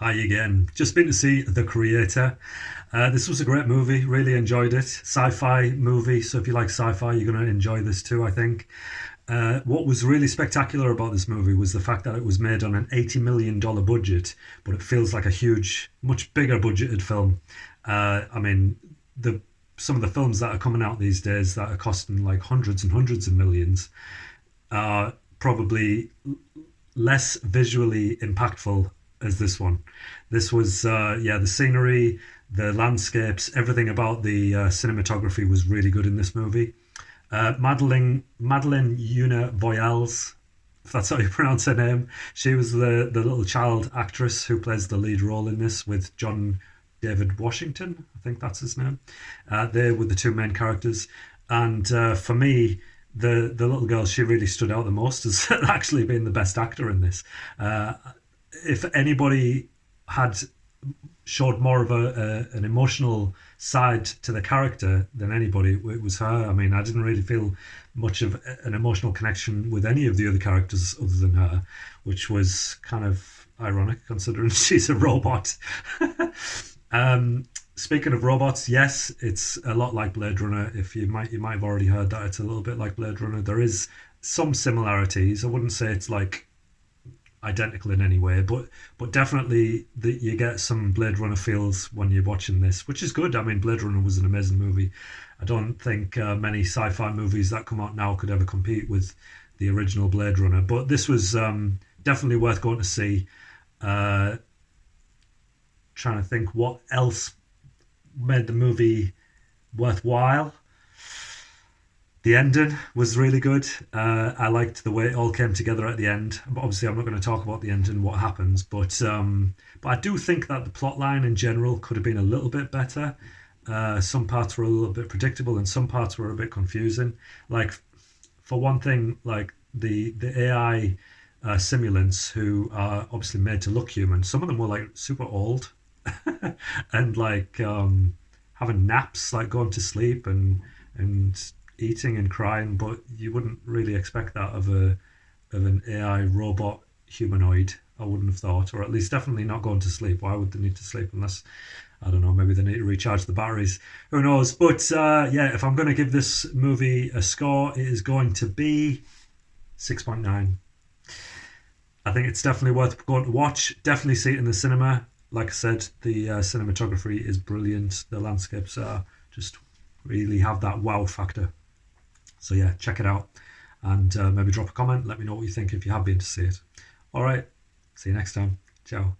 Hi again. Just been to see The Creator. This was a great movie. Really enjoyed it. Sci-fi movie. So if you like sci-fi, you're going to enjoy this too, I think. What was really spectacular about this movie was the fact that it was made on an $80 million budget, but it feels like a huge, much bigger budgeted film. I mean, the some of the films that are coming out these days that are costing like hundreds and hundreds of millions are probably less visually impactful as this one. This was, yeah, the scenery, the landscapes, everything about the cinematography was really good in this movie. Madeline Una Voyals, if that's how you pronounce her name, she was the little child actress who plays the lead role in this with John David Washington, I think that's his name. They were the two main characters, and for me, the little girl, she really stood out the most as actually being the best actor in this. If anybody had showed more of an emotional side to the character than anybody, it was her. I mean, I didn't really feel much of an emotional connection with any of the other characters other than her, which was kind of ironic considering she's a robot. Speaking of robots, yes, it's a lot like Blade Runner. If you might have already heard that it's a little bit like Blade Runner. There is some similarities. I wouldn't say it's like identical in any way, but definitely you get some Blade Runner feels when you're watching this, which is good. I mean, Blade Runner was an amazing movie. I don't think many sci-fi movies that come out now could ever compete with the original Blade Runner, but this was definitely worth going to see. Uh, Trying to think what else made the movie worthwhile. The ending was really good. I liked the way it all came together at the end. But obviously, I'm not going to talk about the ending, what happens. But I do think that the plot line in general could have been a little bit better. Some parts were a little bit predictable, and some parts were a bit confusing. Like, for one thing, like the AI simulants who are obviously made to look human. Some of them were like super old, and like having naps, like going to sleep and eating and crying, but you wouldn't really expect that of an AI robot humanoid. I wouldn't have thought, or at least definitely not going to sleep. Why would they need to sleep unless I don't know? Maybe they need to recharge the batteries. Who knows? But yeah, if I'm going to give this movie a score, it is going to be 6.9. I think it's definitely worth going to watch. Definitely see it in the cinema. Like I said, the cinematography is brilliant. The landscapes are just really have that wow factor. So yeah, check it out and maybe drop a comment. Let me know what you think if you have been to see it. All right, see you next time. Ciao.